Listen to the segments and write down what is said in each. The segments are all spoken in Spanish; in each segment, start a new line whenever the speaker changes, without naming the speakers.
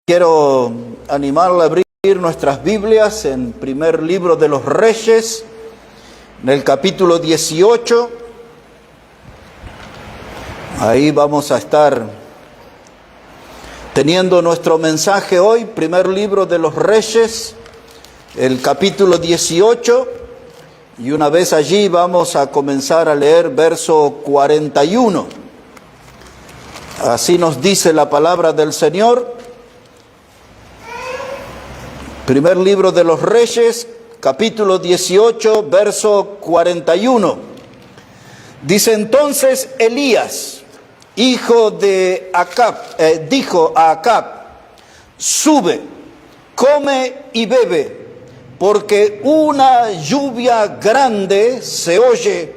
Quiero animarle a abrir nuestras Biblias en primer libro de los Reyes, en el capítulo 18. Ahí vamos a estar teniendo nuestro mensaje hoy, primer libro de los Reyes, el capítulo 18. Y una vez allí vamos a comenzar a leer verso 41. Así nos dice la palabra del Señor. Primer libro de los Reyes, capítulo 18, verso 41. Dice entonces Elías, hijo de Acab, dijo a Acab: sube, come y bebe, porque una lluvia grande se oye.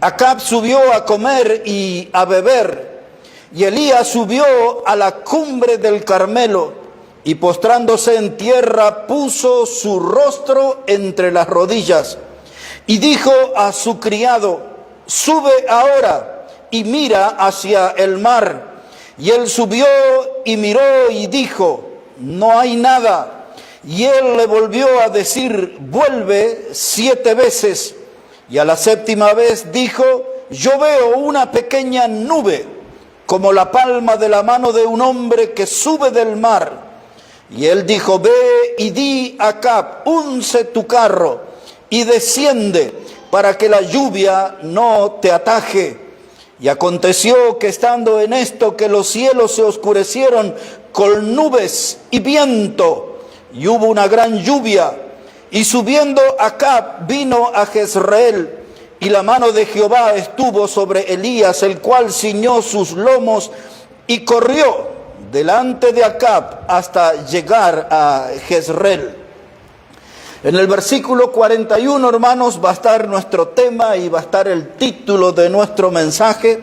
Acab subió a comer y a beber, y Elías subió a la cumbre del Carmelo, y postrándose en tierra puso su rostro entre las rodillas, y dijo a su criado: sube ahora y mira hacia el mar. Y él subió y miró y dijo: no hay nada. Y él le volvió a decir: vuelve 7 veces. Y a la 7ª vez dijo: yo veo una pequeña nube, como la palma de la mano de un hombre que sube del mar. Y él dijo: ve y di a Acab: unce tu carro y desciende, para que la lluvia no te ataje. Y aconteció que estando en esto, que los cielos se oscurecieron con nubes y viento, y hubo una gran lluvia. Y subiendo Acab vino a Jezreel, y la mano de Jehová estuvo sobre Elías, el cual ciñó sus lomos y corrió delante de Acab hasta llegar a Jezreel. En el versículo 41, hermanos, va a estar nuestro tema y va a estar el título de nuestro mensaje,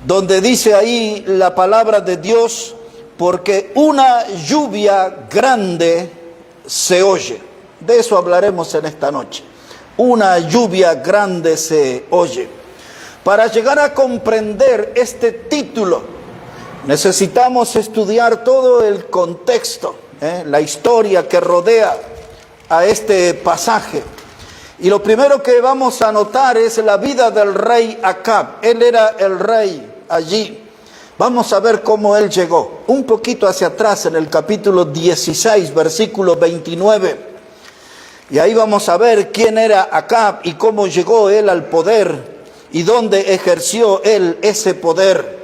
donde dice ahí la palabra de Dios: porque una lluvia grande se oye. De eso hablaremos en esta noche. Una lluvia grande se oye. Para llegar a comprender este título, necesitamos estudiar todo el contexto, la historia que rodea a este pasaje. Y lo primero que vamos a notar es la vida del rey Acab. Él era el rey allí. Vamos a ver cómo él llegó. Un poquito hacia atrás, en el capítulo 16, versículo 29. Y ahí vamos a ver quién era Acab y cómo llegó él al poder y dónde ejerció él ese poder.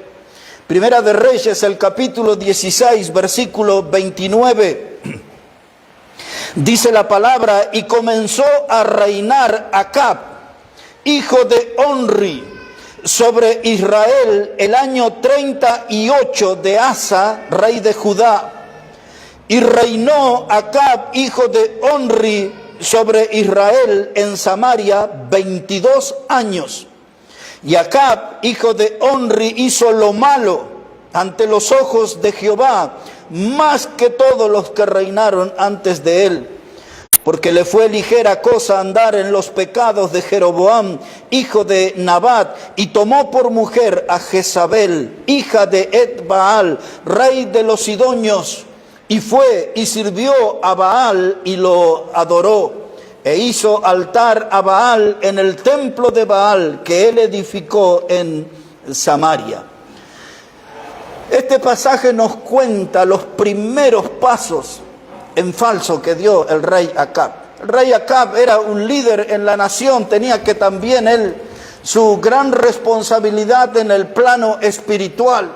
Primera de Reyes, el capítulo 16, versículo 29. Dice la palabra: y comenzó a reinar Acab, hijo de Onri, sobre Israel el año 38 de Asa, rey de Judá. Y reinó Acab, hijo de Onri, sobre Israel en Samaria 22 años. Y Acab, hijo de Onri, hizo lo malo ante los ojos de Jehová, más que todos los que reinaron antes de él. Porque le fue ligera cosa andar en los pecados de Jeroboam, hijo de Nabat, y tomó por mujer a Jezabel, hija de Et-Baal, rey de los Sidonios, y fue y sirvió a Baal y lo adoró. E hizo altar a Baal en el templo de Baal que él edificó en Samaria. Este pasaje nos cuenta los primeros pasos en falso que dio el rey Acab. El rey Acab era un líder en la nación, tenía que también él su gran responsabilidad en el plano espiritual.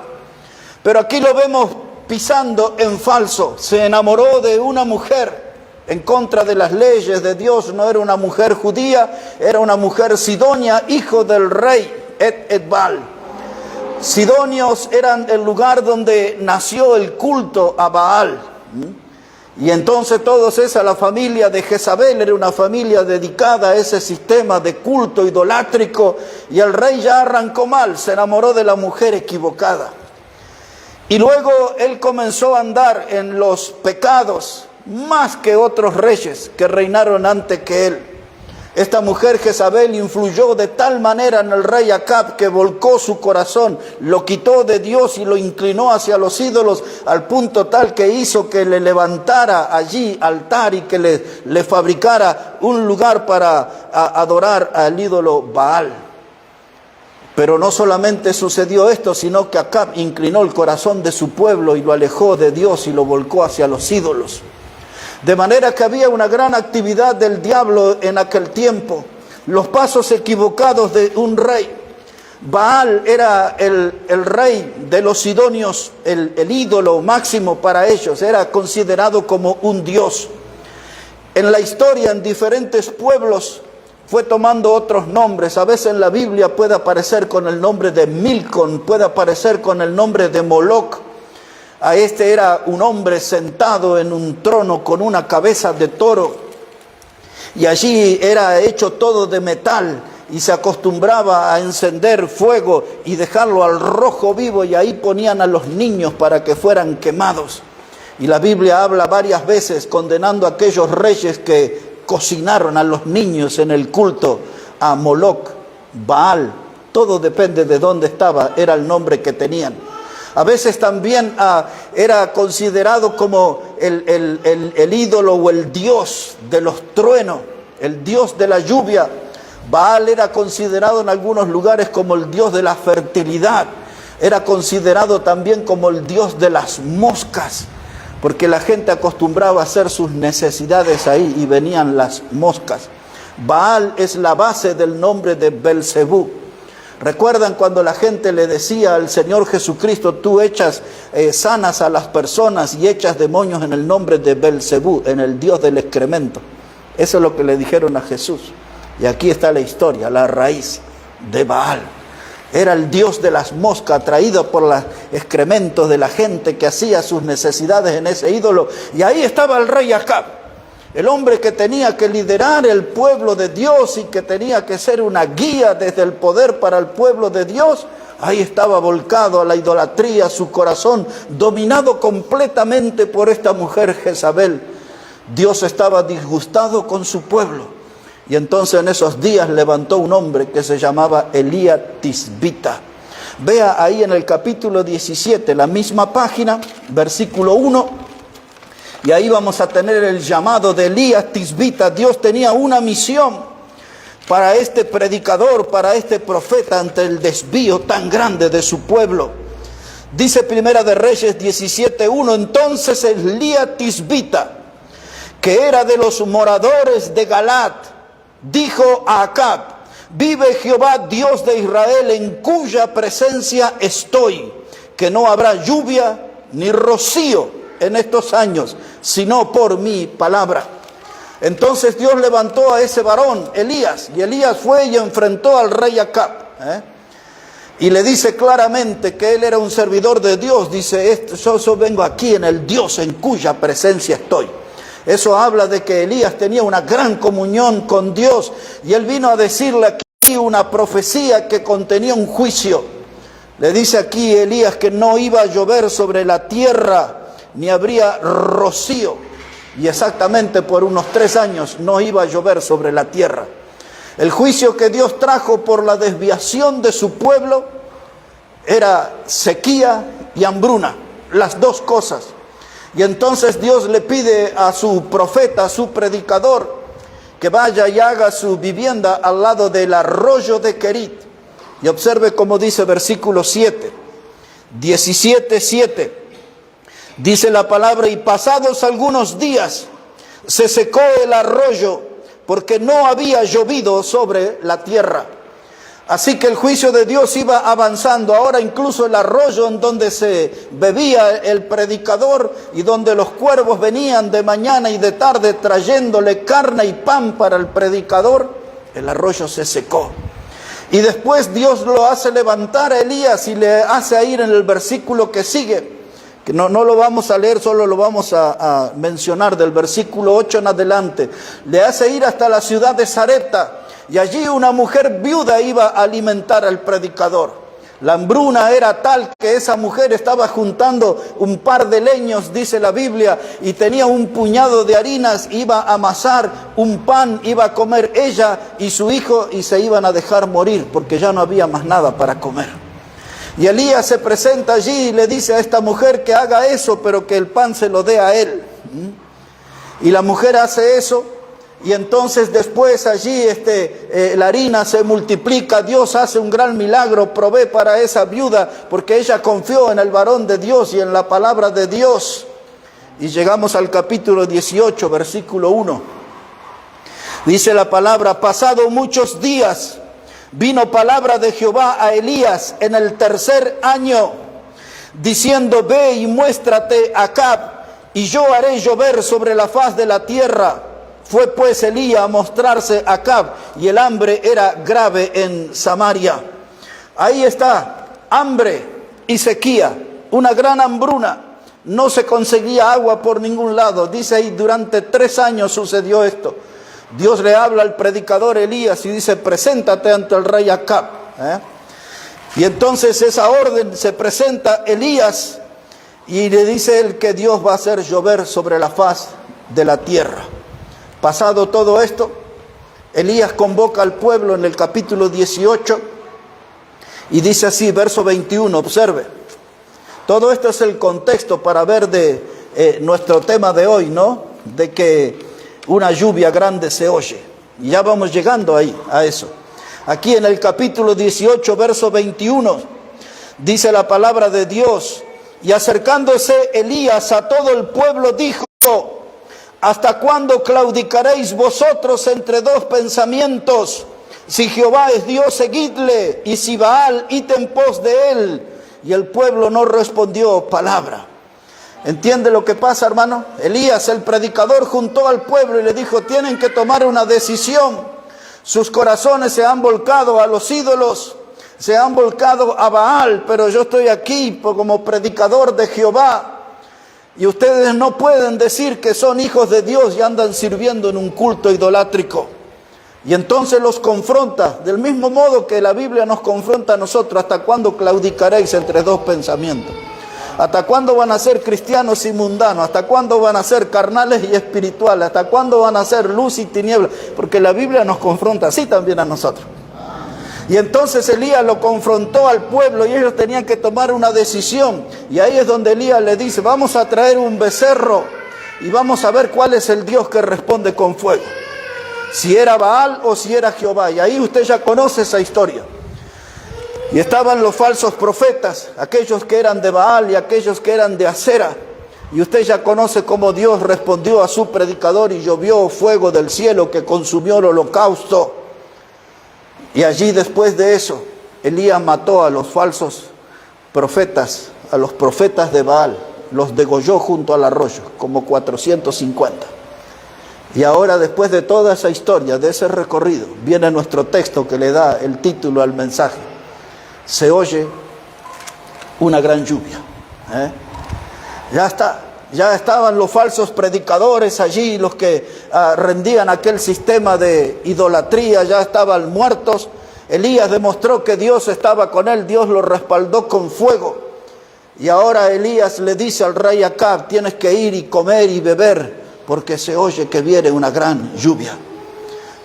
Pero aquí lo vemos pisando en falso. Se enamoró de una mujer en contra de las leyes de Dios. No era una mujer judía, era una mujer sidonia, hijo del rey Et-Baal. Sidonios eran el lugar donde nació el culto a Baal. Y entonces todos esa, la familia de Jezabel, era una familia dedicada a ese sistema de culto idolátrico. Y el rey ya arrancó mal, se enamoró de la mujer equivocada. Y luego él comenzó a andar en los pecados más que otros reyes que reinaron antes que él. Esta mujer Jezabel influyó de tal manera en el rey Acab que volcó su corazón, lo quitó de Dios y lo inclinó hacia los ídolos, al punto tal que hizo que le levantara allí altar y que le fabricara un lugar para adorar al ídolo Baal. Pero no solamente sucedió esto, sino que Acab inclinó el corazón de su pueblo y lo alejó de Dios y lo volcó hacia los ídolos. De manera que había una gran actividad del diablo en aquel tiempo. Los pasos equivocados de un rey. Baal era el rey de los sidonios, el ídolo máximo para ellos. Era considerado como un dios. En la historia, en diferentes pueblos, fue tomando otros nombres. A veces en la Biblia puede aparecer con el nombre de Milcom, puede aparecer con el nombre de Moloch. A este era un hombre sentado en un trono con una cabeza de toro. Y allí era hecho todo de metal y se acostumbraba a encender fuego y dejarlo al rojo vivo, y ahí ponían a los niños para que fueran quemados. Y la Biblia habla varias veces condenando a aquellos reyes que cocinaron a los niños en el culto a Moloch, Baal. Todo depende de dónde estaba, era el nombre que tenían. A veces también era considerado como el ídolo o el dios de los truenos, el dios de la lluvia. Baal era considerado en algunos lugares como el dios de la fertilidad. Era considerado también como el dios de las moscas, porque la gente acostumbraba a hacer sus necesidades ahí y venían las moscas. Baal es la base del nombre de Belcebú. ¿Recuerdan cuando la gente le decía al Señor Jesucristo, tú echas sanas a las personas y echas demonios en el nombre de Belcebú, en el dios del excremento? Eso es lo que le dijeron a Jesús. Y aquí está la historia, la raíz de Baal. Era el dios de las moscas, atraído por los excrementos de la gente que hacía sus necesidades en ese ídolo. Y ahí estaba el rey Acab, el hombre que tenía que liderar el pueblo de Dios y que tenía que ser una guía desde el poder para el pueblo de Dios. Ahí estaba volcado a la idolatría, su corazón dominado completamente por esta mujer Jezabel. Dios estaba disgustado con su pueblo. Y entonces en esos días levantó un hombre que se llamaba Elías Tisbita. Vea ahí en el capítulo 17, la misma página, versículo 1. Y ahí vamos a tener el llamado de Elías Tisbita. Dios tenía una misión para este predicador, para este profeta, ante el desvío tan grande de su pueblo. Dice Primera de Reyes 17:1, entonces Elías Tisbita, que era de los moradores de Galat, dijo a Acab, vive Jehová Dios de Israel, en cuya presencia estoy, que no habrá lluvia ni rocío en estos años, sino por mi palabra. Entonces Dios levantó a ese varón, Elías, y Elías fue y enfrentó al rey Acab. Y le dice claramente que él era un servidor de Dios. Dice, yo vengo aquí en el Dios en cuya presencia estoy. Eso habla de que Elías tenía una gran comunión con Dios, y él vino a decirle aquí una profecía que contenía un juicio. Le dice aquí Elías que no iba a llover sobre la tierra, ni habría rocío, y exactamente por unos 3 años no iba a llover sobre la tierra. El juicio que Dios trajo por la desviación de su pueblo era sequía y hambruna, las dos cosas. Y entonces Dios le pide a su profeta, a su predicador, que vaya y haga su vivienda al lado del arroyo de Querit. Y observe cómo dice versículo 7, 17:7. Dice la palabra, y pasados algunos días se secó el arroyo, porque no había llovido sobre la tierra. Así que el juicio de Dios iba avanzando. Ahora incluso el arroyo en donde se bebía el predicador y donde los cuervos venían de mañana y de tarde trayéndole carne y pan para el predicador, el arroyo se secó. Y después Dios lo hace levantar a Elías y le hace ir en el versículo que sigue, que no lo vamos a leer, solo lo vamos a mencionar del versículo 8 en adelante. Le hace ir hasta la ciudad de Sarepta, y allí una mujer viuda iba a alimentar al predicador. La hambruna era tal que esa mujer estaba juntando un par de leños, dice la Biblia, y tenía un puñado de harinas, iba a amasar un pan, iba a comer ella y su hijo y se iban a dejar morir porque ya no había más nada para comer. Y Elías se presenta allí y le dice a esta mujer que haga eso, pero que el pan se lo dé a él. Y la mujer hace eso. Y entonces después allí la harina se multiplica, Dios hace un gran milagro, provee para esa viuda, porque ella confió en el varón de Dios y en la palabra de Dios. Y llegamos al capítulo 18, versículo 1. Dice la palabra: pasado muchos días, vino palabra de Jehová a Elías en el 3er año, diciendo: ve y muéstrate a Acab, y yo haré llover sobre la faz de la tierra. Fue pues Elías a mostrarse a Acab, y el hambre era grave en Samaria. Ahí está, hambre y sequía, una gran hambruna. No se conseguía agua por ningún lado. Dice ahí, durante 3 años sucedió esto. Dios le habla al predicador Elías y dice: preséntate ante el rey Acab. Y entonces esa orden se presenta Elías y le dice él que Dios va a hacer llover sobre la faz de la tierra. Pasado todo esto, Elías convoca al pueblo en el capítulo 18 y dice así, verso 21, observe. Todo esto es el contexto para ver de nuestro tema de hoy, ¿no? De que una lluvia grande se oye. Y ya vamos llegando ahí, a eso. Aquí en el capítulo 18, verso 21, dice la palabra de Dios: y acercándose Elías a todo el pueblo dijo: ¿hasta cuándo claudicaréis vosotros entre 2 pensamientos? Si Jehová es Dios, seguidle, y si Baal, id en pos de él. Y el pueblo no respondió palabra. ¿Entiende lo que pasa, hermano? Elías, el predicador, juntó al pueblo y le dijo: tienen que tomar una decisión. Sus corazones se han volcado a los ídolos, se han volcado a Baal, pero yo estoy aquí como predicador de Jehová. Y ustedes no pueden decir que son hijos de Dios y andan sirviendo en un culto idolátrico. Y entonces los confronta, del mismo modo que la Biblia nos confronta a nosotros. ¿Hasta cuándo claudicaréis entre 2 pensamientos? ¿Hasta cuándo van a ser cristianos y mundanos? ¿Hasta cuándo van a ser carnales y espirituales? ¿Hasta cuándo van a ser luz y tinieblas? Porque la Biblia nos confronta así también a nosotros. Y entonces Elías lo confrontó al pueblo y ellos tenían que tomar una decisión. Y ahí es donde Elías le dice: vamos a traer un becerro y vamos a ver cuál es el Dios que responde con fuego. Si era Baal o si era Jehová. Y ahí usted ya conoce esa historia. Y estaban los falsos profetas, aquellos que eran de Baal y aquellos que eran de Acera. Y usted ya conoce cómo Dios respondió a su predicador y llovió fuego del cielo que consumió el holocausto. Y allí, después de eso, Elías mató a los falsos profetas, a los profetas de Baal. Los degolló junto al arroyo, como 450. Y ahora, después de toda esa historia, de ese recorrido, viene nuestro texto que le da el título al mensaje. Se oye una gran lluvia. Ya estaban los falsos predicadores allí, los que rendían aquel sistema de idolatría, ya estaban muertos. Elías demostró que Dios estaba con él, Dios lo respaldó con fuego. Y ahora Elías le dice al rey Acab: tienes que ir y comer y beber, porque se oye que viene una gran lluvia.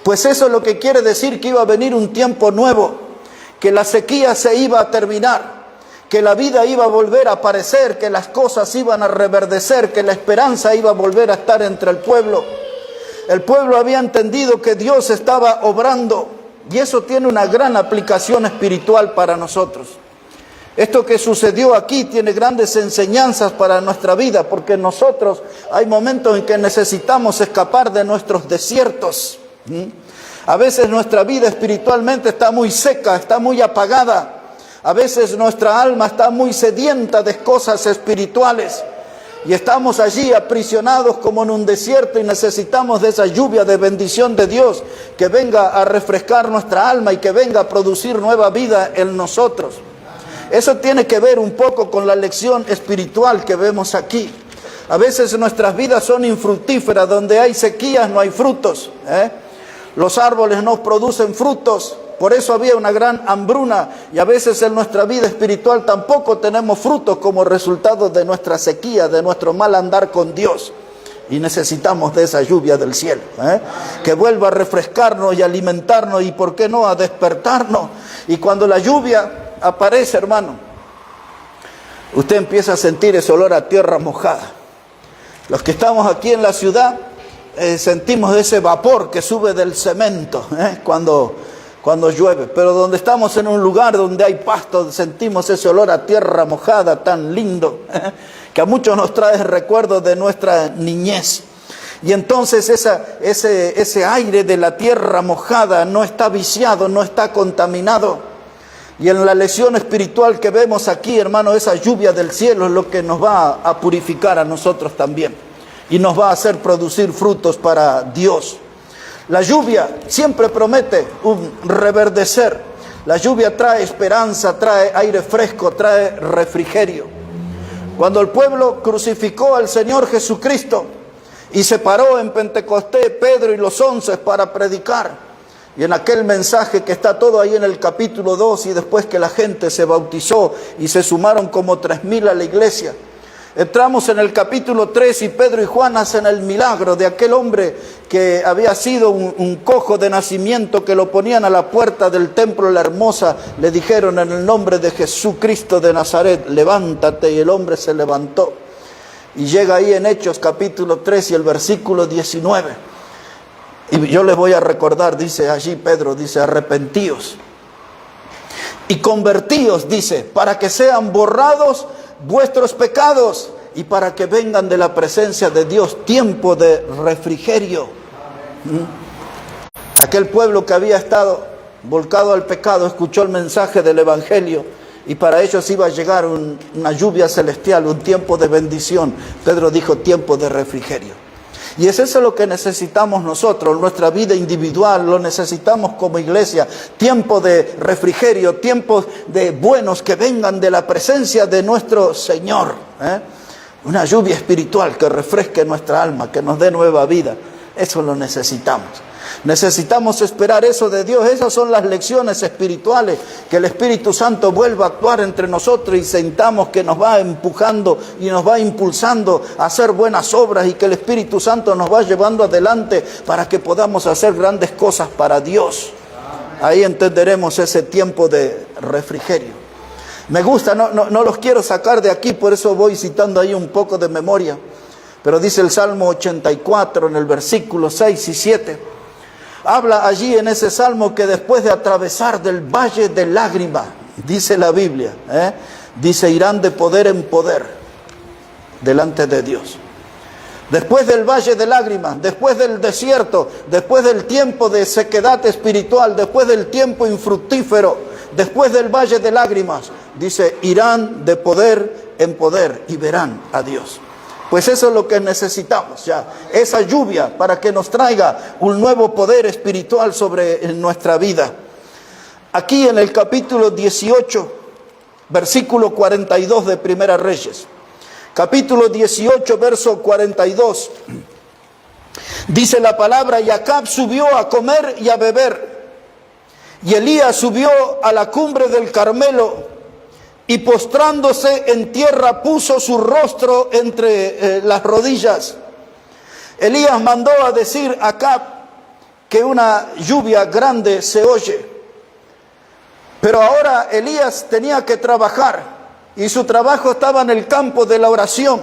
Pues eso es lo que quiere decir que iba a venir un tiempo nuevo, que la sequía se iba a terminar, que la vida iba a volver a aparecer, que las cosas iban a reverdecer, que la esperanza iba a volver a estar entre el pueblo. El pueblo había entendido que Dios estaba obrando, y eso tiene una gran aplicación espiritual para nosotros. Esto que sucedió aquí tiene grandes enseñanzas para nuestra vida, porque nosotros hay momentos en que necesitamos escapar de nuestros desiertos. A veces nuestra vida espiritualmente está muy seca, está muy apagada. A veces nuestra alma está muy sedienta de cosas espirituales y estamos allí aprisionados como en un desierto y necesitamos de esa lluvia de bendición de Dios que venga a refrescar nuestra alma y que venga a producir nueva vida en nosotros. Eso tiene que ver un poco con la lección espiritual que vemos aquí. A veces nuestras vidas son infructíferas, donde hay sequías no hay frutos. Los árboles no producen frutos. Por eso había una gran hambruna y a veces en nuestra vida espiritual tampoco tenemos frutos como resultado de nuestra sequía, de nuestro mal andar con Dios. Y necesitamos de esa lluvia del cielo, que vuelva a refrescarnos y alimentarnos y, ¿por qué no?, a despertarnos. Y cuando la lluvia aparece, hermano, usted empieza a sentir ese olor a tierra mojada. Los que estamos aquí en la ciudad sentimos ese vapor que sube del cemento cuando llueve. Pero donde estamos en un lugar donde hay pasto, sentimos ese olor a tierra mojada tan lindo, que a muchos nos trae recuerdos de nuestra niñez. Y entonces ese aire de la tierra mojada no está viciado, no está contaminado. Y en la lección espiritual que vemos aquí, hermano, esa lluvia del cielo es lo que nos va a purificar a nosotros también. Y nos va a hacer producir frutos para Dios. La lluvia siempre promete un reverdecer. La lluvia trae esperanza, trae aire fresco, trae refrigerio. Cuando el pueblo crucificó al Señor Jesucristo y se paró en Pentecostés Pedro y los 11 para predicar, y en aquel mensaje que está todo ahí en el capítulo 2, y después que la gente se bautizó y se sumaron como 3,000 a la iglesia, entramos en el capítulo 3 y Pedro y Juan hacen el milagro de aquel hombre que había sido un cojo de nacimiento, que lo ponían a la puerta del templo La Hermosa. Le dijeron: en el nombre de Jesucristo de Nazaret, levántate. Y el hombre se levantó. Y llega ahí en Hechos capítulo 3 y el versículo 19. Y yo les voy a recordar, dice allí Pedro, dice: arrepentíos y convertíos, dice, para que sean borrados vuestros pecados y para que vengan de la presencia de Dios tiempo de refrigerio. Aquel pueblo que había estado volcado al pecado escuchó el mensaje del evangelio y para ellos iba a llegar una lluvia celestial, un tiempo de bendición. Pedro dijo: tiempo de refrigerio. Y es eso lo que necesitamos nosotros, en nuestra vida individual, lo necesitamos como iglesia. Tiempo de refrigerio, tiempos de buenos que vengan de la presencia de nuestro Señor. Una lluvia espiritual que refresque nuestra alma, que nos dé nueva vida. Eso lo necesitamos. Necesitamos esperar eso de Dios. Esas son las lecciones espirituales, que el Espíritu Santo vuelva a actuar entre nosotros y sintamos que nos va empujando y nos va impulsando a hacer buenas obras, y que el Espíritu Santo nos va llevando adelante para que podamos hacer grandes cosas para Dios. Ahí entenderemos ese tiempo de refrigerio. Me gusta, no los quiero sacar de aquí, por eso voy citando ahí un poco de memoria. Pero dice el Salmo 84 en el versículo 6 y 7. Habla allí en ese salmo que después de atravesar del valle de lágrimas, dice la Biblia, dice: irán de poder en poder delante de Dios. Después del valle de lágrimas, después del desierto, después del tiempo de sequedad espiritual, después del tiempo infructífero, después del valle de lágrimas, dice: irán de poder en poder y verán a Dios. Pues eso es lo que necesitamos ya, esa lluvia para que nos traiga un nuevo poder espiritual sobre nuestra vida. Aquí en el capítulo 18, versículo 42 de Primera Reyes, capítulo 18, verso 42, dice la palabra: y Acab subió a comer y a beber, y Elías subió a la cumbre del Carmelo, y postrándose en tierra puso su rostro entre las rodillas. Elías mandó a decir a Acab que una lluvia grande se oye. Pero ahora Elías tenía que trabajar y su trabajo estaba en el campo de la oración.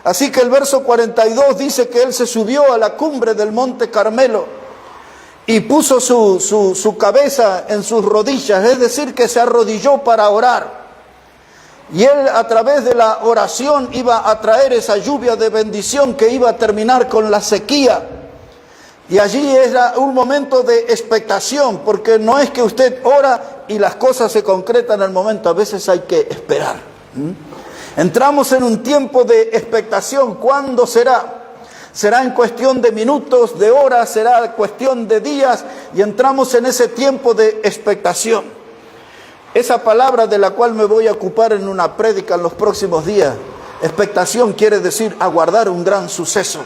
Así que el verso 42 dice que él se subió a la cumbre del monte Carmelo y puso su cabeza en sus rodillas, es decir, que se arrodilló para orar. Y él, a través de la oración, iba a traer esa lluvia de bendición que iba a terminar con la sequía. Y allí era un momento de expectación, porque no es que usted ora y las cosas se concretan en el momento, a veces hay que esperar. Entramos en un tiempo de expectación. ¿Cuándo será? Será en cuestión de minutos, de horas, será cuestión de días, y entramos en ese tiempo de expectación. Esa palabra de la cual me voy a ocupar en una prédica en los próximos días, expectación, quiere decir aguardar un gran suceso.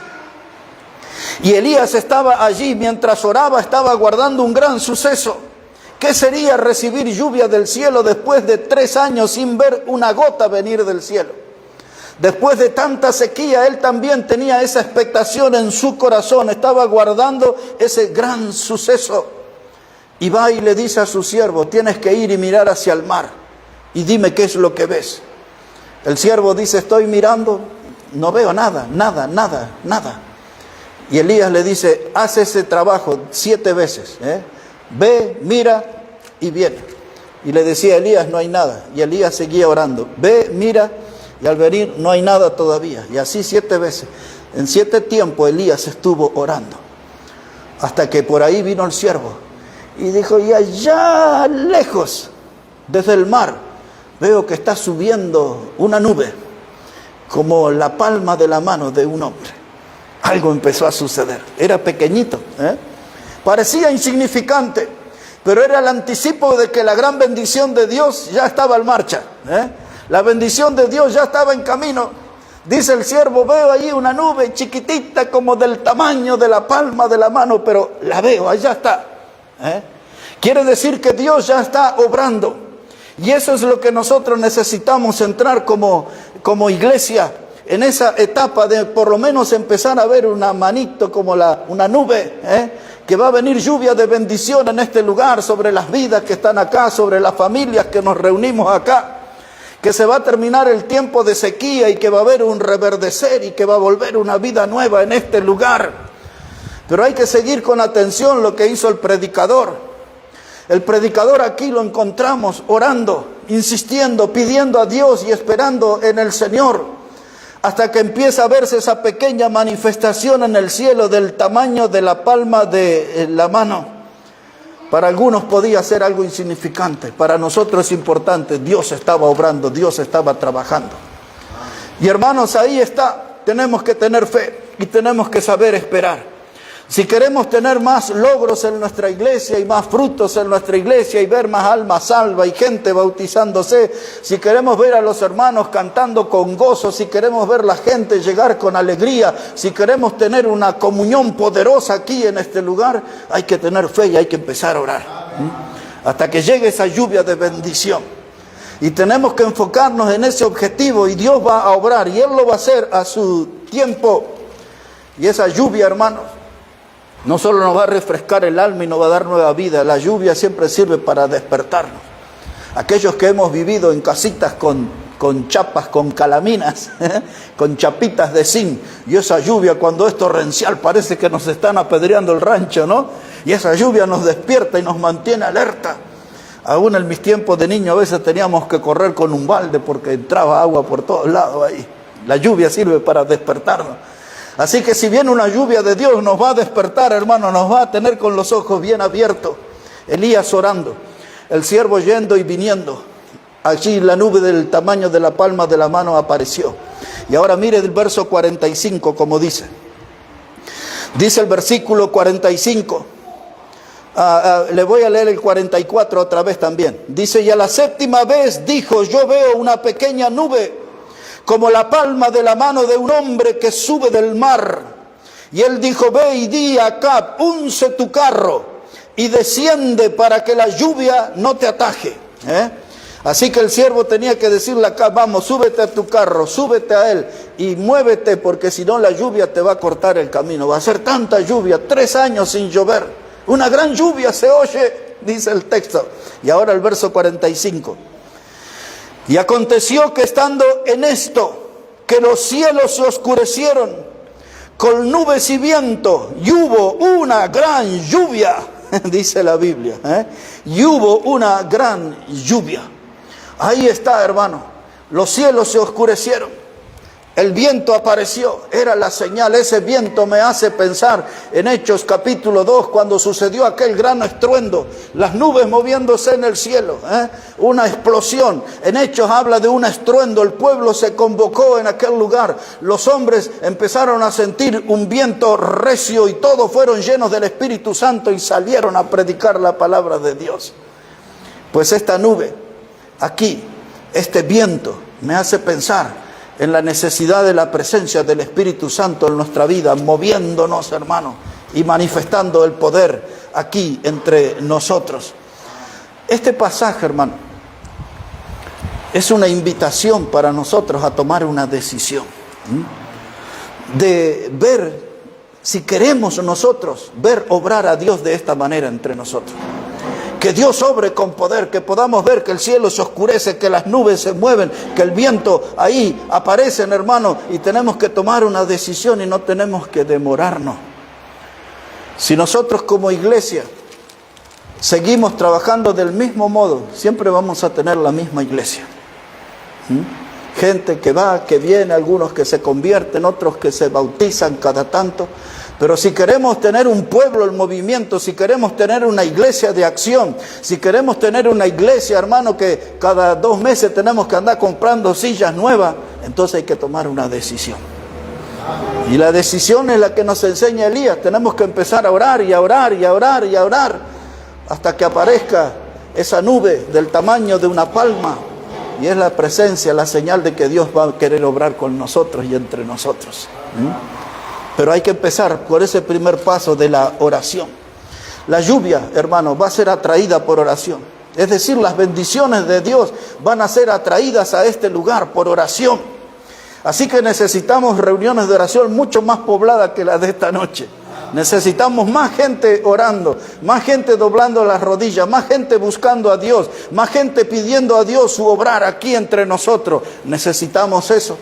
Y Elías estaba allí, mientras oraba, estaba aguardando un gran suceso. ¿Qué sería recibir lluvia del cielo después de 3 años sin ver una gota venir del cielo? Después de tanta sequía, él también tenía esa expectación en su corazón, estaba guardando ese gran suceso. Y va y le dice a su siervo, tienes que ir y mirar hacia el mar, y dime qué es lo que ves. El siervo dice, estoy mirando, no veo nada, nada, nada, nada. Y Elías le dice, haz ese trabajo 7 veces, ve, mira y viene. Y le decía a Elías, no hay nada. Y Elías seguía orando, ve, mira, y al venir no hay nada todavía. Y así 7 veces. En 7 tiempos Elías estuvo orando. Hasta que por ahí vino el siervo. Y dijo, y allá lejos, desde el mar, veo que está subiendo una nube, como la palma de la mano de un hombre. Algo empezó a suceder. Era pequeñito, parecía insignificante, pero era el anticipo de que la gran bendición de Dios ya estaba en marcha. La bendición de Dios ya estaba en camino. Dice el siervo, veo allí una nube chiquitita como del tamaño de la palma de la mano, pero la veo, allá está. Quiere decir que Dios ya está obrando. Y eso es lo que nosotros necesitamos entrar como iglesia, en esa etapa de por lo menos empezar a ver una manito como una nube, que va a venir lluvia de bendición en este lugar, sobre las vidas que están acá, sobre las familias que nos reunimos acá, que se va a terminar el tiempo de sequía y que va a haber un reverdecer y que va a volver una vida nueva en este lugar. Pero hay que seguir con atención lo que hizo el predicador. El predicador aquí lo encontramos orando, insistiendo, pidiendo a Dios y esperando en el Señor, hasta que empieza a verse esa pequeña manifestación en el cielo del tamaño de la palma de la mano. Para algunos podía ser algo insignificante, para nosotros es importante. Dios estaba obrando, Dios estaba trabajando. Y hermanos, ahí está, tenemos que tener fe y tenemos que saber esperar. Si queremos tener más logros en nuestra iglesia y más frutos en nuestra iglesia y ver más almas salvas y gente bautizándose, si queremos ver a los hermanos cantando con gozo, si queremos ver la gente llegar con alegría, si queremos tener una comunión poderosa aquí en este lugar, hay que tener fe y hay que empezar a orar. Hasta que llegue esa lluvia de bendición. Y tenemos que enfocarnos en ese objetivo y Dios va a obrar y Él lo va a hacer a su tiempo. Y esa lluvia, hermanos, no solo nos va a refrescar el alma y nos va a dar nueva vida, la lluvia siempre sirve para despertarnos. Aquellos que hemos vivido en casitas con chapas, con calaminas, con chapitas de zinc, y esa lluvia cuando es torrencial parece que nos están apedreando el rancho, ¿no? Y esa lluvia nos despierta y nos mantiene alerta. Aún en mis tiempos de niño a veces teníamos que correr con un balde porque entraba agua por todos lados ahí. La lluvia sirve para despertarnos. Así que si viene una lluvia de Dios nos va a despertar, hermano, nos va a tener con los ojos bien abiertos. Elías orando, el siervo yendo y viniendo. Allí la nube del tamaño de la palma de la mano apareció. Y ahora mire el verso 45 como dice. Dice el versículo 45. Le voy a leer el 44 otra vez también. Dice, y a la 7ª vez dijo, yo veo una pequeña nube como la palma de la mano de un hombre que sube del mar. Y él dijo, ve y di a Acab, unce tu carro y desciende para que la lluvia no te ataje. Así que el siervo tenía que decirle a Acab, vamos, súbete a tu carro, súbete a él y muévete, porque si no la lluvia te va a cortar el camino. Va a ser tanta lluvia, 3 años sin llover. Una gran lluvia se oye, dice el texto. Y ahora el verso 45. Y aconteció que estando en esto, que los cielos se oscurecieron con nubes y viento, y hubo una gran lluvia, dice la Biblia, y hubo una gran lluvia. Ahí está, hermano, los cielos se oscurecieron. El viento apareció, era la señal. Ese viento me hace pensar en Hechos capítulo 2, cuando sucedió aquel gran estruendo, las nubes moviéndose en el cielo, una explosión. En Hechos habla de un estruendo, el pueblo se convocó en aquel lugar, los hombres empezaron a sentir un viento recio y todos fueron llenos del Espíritu Santo y salieron a predicar la palabra de Dios. Pues esta nube, aquí, este viento, me hace pensar en la necesidad de la presencia del Espíritu Santo en nuestra vida, moviéndonos, hermano, y manifestando el poder aquí entre nosotros. Este pasaje, hermano, es una invitación para nosotros a tomar una decisión, de ver si queremos nosotros ver obrar a Dios de esta manera entre nosotros. Que Dios obre con poder, que podamos ver que el cielo se oscurece, que las nubes se mueven, que el viento ahí aparece, hermano, y tenemos que tomar una decisión y no tenemos que demorarnos. Si nosotros como iglesia seguimos trabajando del mismo modo, siempre vamos a tener la misma iglesia. Gente que va, que viene, algunos que se convierten, otros que se bautizan cada tanto. Pero si queremos tener un pueblo en movimiento, si queremos tener una iglesia de acción, si queremos tener una iglesia, hermano, que cada 2 meses tenemos que andar comprando sillas nuevas, entonces hay que tomar una decisión. Y la decisión es la que nos enseña Elías. Tenemos que empezar a orar y a orar y a orar y a orar hasta que aparezca esa nube del tamaño de una palma. Y es la presencia, la señal de que Dios va a querer obrar con nosotros y entre nosotros. Pero hay que empezar por ese primer paso de la oración. La lluvia, hermano, va a ser atraída por oración. Es decir, las bendiciones de Dios van a ser atraídas a este lugar por oración. Así que necesitamos reuniones de oración mucho más pobladas que las de esta noche. Necesitamos más gente orando, más gente doblando las rodillas, más gente buscando a Dios, más gente pidiendo a Dios su obrar aquí entre nosotros. Necesitamos eso.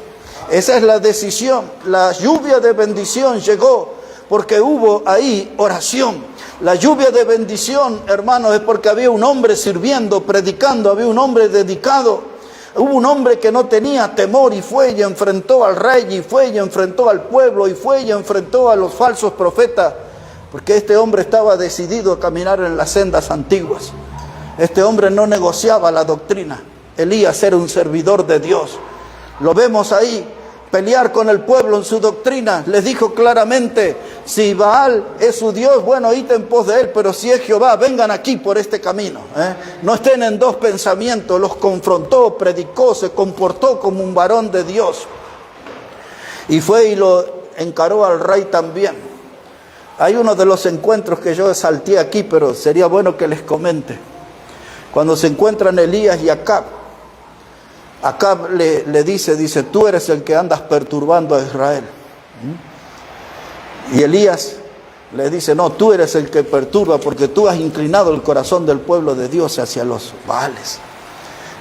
Esa es la decisión. La lluvia de bendición llegó porque hubo ahí oración. La lluvia de bendición, hermanos, es porque había un hombre sirviendo, predicando, había un hombre dedicado. Hubo un hombre que no tenía temor y fue y enfrentó al rey, y fue y enfrentó al pueblo, y fue y enfrentó a los falsos profetas, porque este hombre estaba decidido a caminar en las sendas antiguas. Este hombre no negociaba la doctrina. Elías era un servidor de Dios. Lo vemos ahí, pelear con el pueblo en su doctrina. Les dijo claramente, si Baal es su Dios, bueno, id en pos de él, pero si es Jehová, vengan aquí por este camino. No estén en dos pensamientos. Los confrontó, predicó, se comportó como un varón de Dios. Y fue y lo encaró al rey también. Hay uno de los encuentros que yo salté aquí, pero sería bueno que les comente. Cuando se encuentran Elías y Acab, Acab le dice, tú eres el que andas perturbando a Israel. Y Elías le dice, no, tú eres el que perturba porque tú has inclinado el corazón del pueblo de Dios hacia los Baales.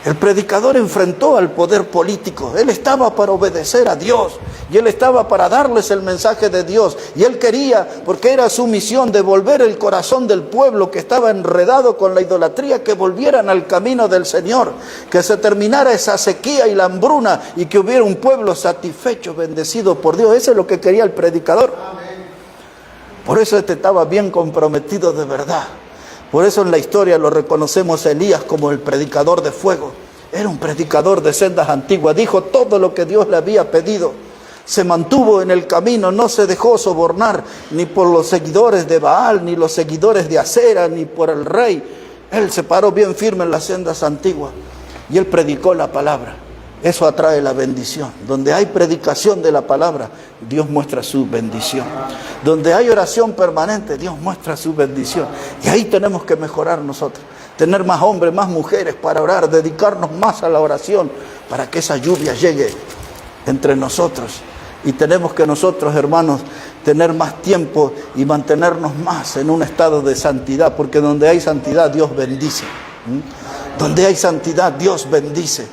El predicador enfrentó al poder político. Él estaba para obedecer a Dios y él estaba para darles el mensaje de Dios. Y él quería, porque era su misión, devolver el corazón del pueblo que estaba enredado con la idolatría, que volvieran al camino del Señor, que se terminara esa sequía y la hambruna y que hubiera un pueblo satisfecho, bendecido por Dios. Eso es lo que quería el predicador. Por eso estaba bien comprometido de verdad. Por eso en la historia lo reconocemos a Elías como el predicador de fuego. Era un predicador de sendas antiguas. Dijo todo lo que Dios le había pedido. Se mantuvo en el camino, no se dejó sobornar ni por los seguidores de Baal, ni los seguidores de Acera, ni por el rey. Él se paró bien firme en las sendas antiguas y él predicó la palabra. Eso atrae la bendición. Donde hay predicación de la palabra, Dios muestra su bendición. Donde hay oración permanente, Dios muestra su bendición. Y ahí tenemos que mejorar nosotros. Tener más hombres, más mujeres para orar, dedicarnos más a la oración para que esa lluvia llegue entre nosotros. Y tenemos que nosotros, hermanos, tener más tiempo y mantenernos más en un estado de santidad, porque donde hay santidad, Dios bendice. Donde hay santidad, Dios bendice.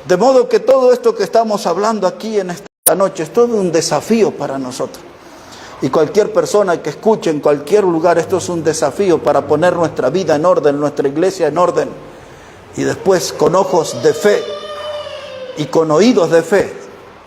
De modo que todo esto que estamos hablando aquí en esta noche es todo un desafío para nosotros. Y cualquier persona que escuche en cualquier lugar, esto es un desafío para poner nuestra vida en orden, nuestra iglesia en orden. Y después con ojos de fe y con oídos de fe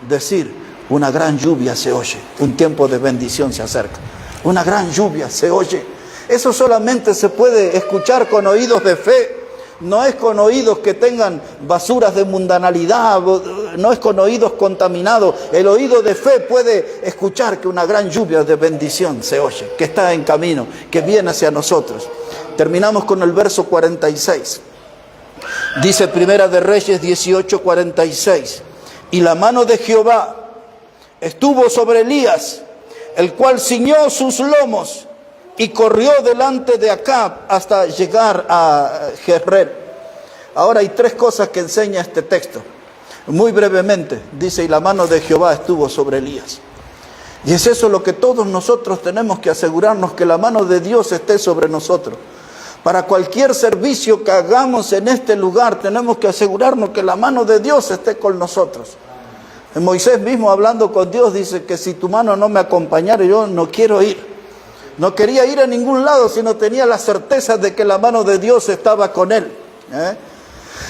decir, una gran lluvia se oye, un tiempo de bendición se acerca. Una gran lluvia se oye. Eso solamente se puede escuchar con oídos de fe. No es con oídos que tengan basuras de mundanalidad, no es con oídos contaminados. El oído de fe puede escuchar que una gran lluvia de bendición se oye, que está en camino, que viene hacia nosotros. Terminamos con el verso 46. Dice Primera de Reyes 18:46. Y la mano de Jehová estuvo sobre Elías, el cual ciñó sus lomos y corrió delante de Acab hasta llegar a Jezreel. Ahora hay tres cosas que enseña este texto. Muy brevemente, dice, y la mano de Jehová estuvo sobre Elías. Y es eso lo que todos nosotros tenemos que asegurarnos, que la mano de Dios esté sobre nosotros. Para cualquier servicio que hagamos en este lugar, tenemos que asegurarnos que la mano de Dios esté con nosotros. Moisés mismo, hablando con Dios, dice que si tu mano no me acompañara, yo no quiero ir. No quería ir a ningún lado, sino tenía la certeza de que la mano de Dios estaba con él.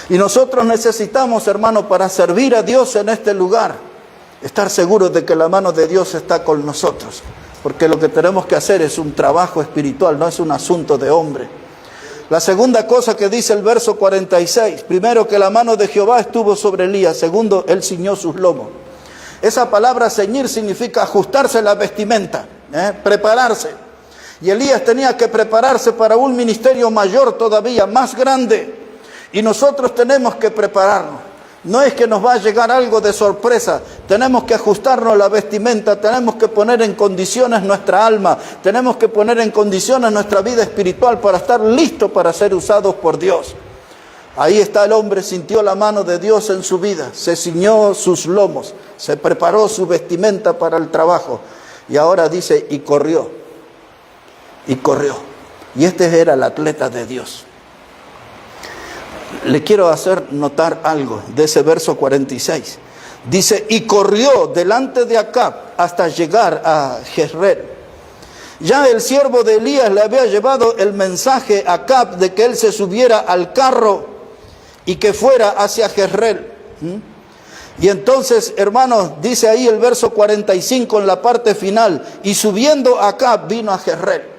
Y nosotros necesitamos, hermano, para servir a Dios en este lugar, estar seguros de que la mano de Dios está con nosotros. Porque lo que tenemos que hacer es un trabajo espiritual, no es un asunto de hombre. La segunda cosa que dice el verso 46, primero, que la mano de Jehová estuvo sobre Elías. Segundo, él ciñó sus lomos. Esa palabra ceñir significa ajustarse la vestimenta, prepararse. Y Elías tenía que prepararse para un ministerio mayor todavía, más grande. Y nosotros tenemos que prepararnos. No es que nos va a llegar algo de sorpresa. Tenemos que ajustarnos la vestimenta, tenemos que poner en condiciones nuestra alma, tenemos que poner en condiciones nuestra vida espiritual para estar listos para ser usados por Dios. Ahí está el hombre, sintió la mano de Dios en su vida, se ciñó sus lomos, se preparó su vestimenta para el trabajo. Y ahora dice, y corrió. Y corrió. Y este era el atleta de Dios. Le quiero hacer notar algo de ese verso 46. Dice, y corrió delante de Acab hasta llegar a Jezreel. Ya el siervo de Elías le había llevado el mensaje a Acab de que él se subiera al carro y que fuera hacia Jezreel. Y entonces, hermanos, dice ahí el verso 45 en la parte final, y subiendo Acab vino a Jezreel.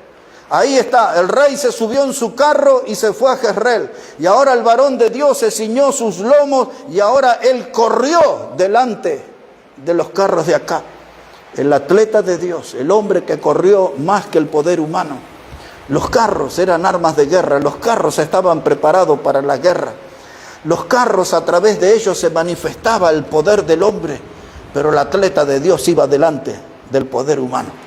Ahí está, el rey se subió en su carro y se fue a Jezreel. Y ahora el varón de Dios se ciñó sus lomos y ahora él corrió delante de los carros de Acab. El atleta de Dios, el hombre que corrió más que el poder humano. Los carros eran armas de guerra, los carros estaban preparados para la guerra. Los carros, a través de ellos se manifestaba el poder del hombre, pero el atleta de Dios iba delante del poder humano.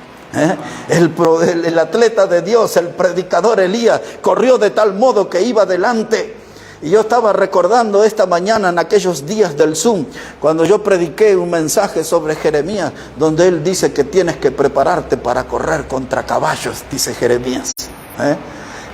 El atleta de Dios, el predicador Elías, corrió de tal modo que iba delante. Y yo estaba recordando esta mañana en aquellos días del Zoom, cuando yo prediqué un mensaje sobre Jeremías, donde él dice que tienes que prepararte para correr contra caballos, dice Jeremías.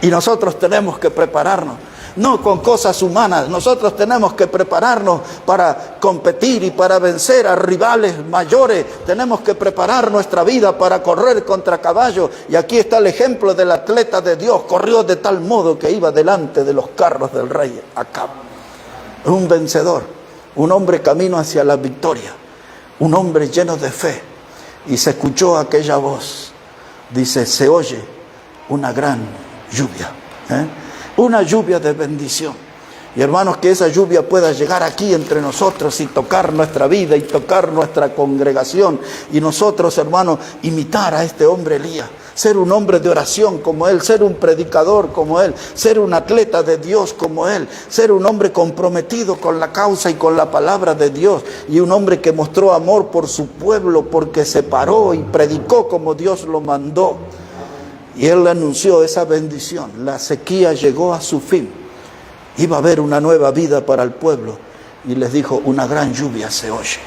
Y nosotros tenemos que prepararnos. No con cosas humanas, nosotros tenemos que prepararnos para competir y para vencer a rivales mayores. Tenemos que preparar nuestra vida para correr contra caballos. Y aquí está el ejemplo del atleta de Dios. Corrió de tal modo que iba delante de los carros del rey Acab. Un vencedor, un hombre camino hacia la victoria, un hombre lleno de fe. Y se escuchó aquella voz. Dice, se oye una gran lluvia. Una lluvia de bendición. Y hermanos, que esa lluvia pueda llegar aquí entre nosotros y tocar nuestra vida y tocar nuestra congregación. Y nosotros, hermanos, imitar a este hombre Elías. Ser un hombre de oración como él, ser un predicador como él, ser un atleta de Dios como él, ser un hombre comprometido con la causa y con la palabra de Dios. Y un hombre que mostró amor por su pueblo porque se paró y predicó como Dios lo mandó. Y él anunció esa bendición. La sequía llegó a su fin. Iba a haber una nueva vida para el pueblo. Y les dijo, una gran lluvia se oye.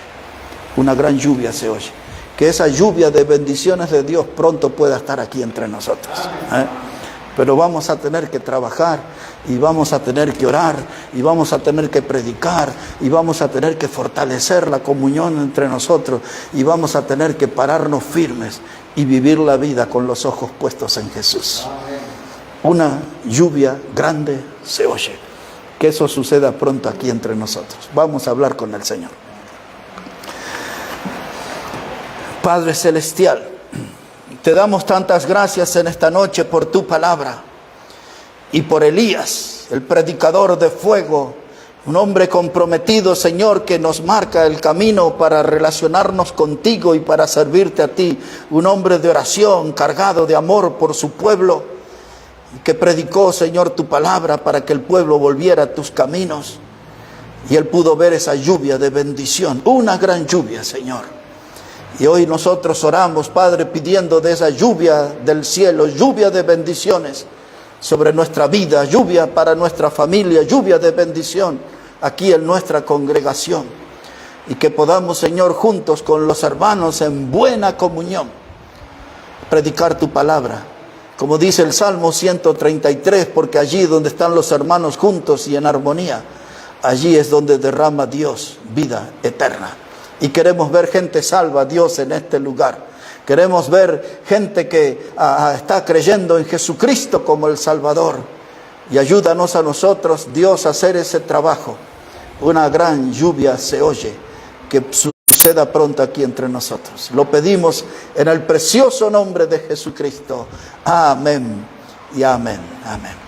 Una gran lluvia se oye. Que esa lluvia de bendiciones de Dios pronto pueda estar aquí entre nosotros. Pero vamos a tener que trabajar. Y vamos a tener que orar. Y vamos a tener que predicar. Y vamos a tener que fortalecer la comunión entre nosotros. Y vamos a tener que pararnos firmes y vivir la vida con los ojos puestos en Jesús. Una lluvia grande se oye. Que eso suceda pronto aquí entre nosotros. Vamos a hablar con el Señor. Padre Celestial, te damos tantas gracias en esta noche por tu palabra y por Elías, el predicador de fuego. Un hombre comprometido, Señor, que nos marca el camino para relacionarnos contigo y para servirte a ti. Un hombre de oración, cargado de amor por su pueblo, que predicó, Señor, tu palabra para que el pueblo volviera a tus caminos. Y él pudo ver esa lluvia de bendición, una gran lluvia, Señor. Y hoy nosotros oramos, Padre, pidiendo de esa lluvia del cielo, lluvia de bendiciones sobre nuestra vida, lluvia para nuestra familia, lluvia de bendición aquí en nuestra congregación. Y que podamos, Señor, juntos con los hermanos en buena comunión, predicar tu palabra. Como dice el Salmo 133, porque allí donde están los hermanos juntos y en armonía, allí es donde derrama Dios vida eterna. Y queremos ver gente salva, Dios, en este lugar. Queremos ver gente que está creyendo en Jesucristo como el Salvador. Y ayúdanos a nosotros, Dios, a hacer ese trabajo. Una gran lluvia se oye, que suceda pronto aquí entre nosotros. Lo pedimos en el precioso nombre de Jesucristo. Amén y amén. Amén.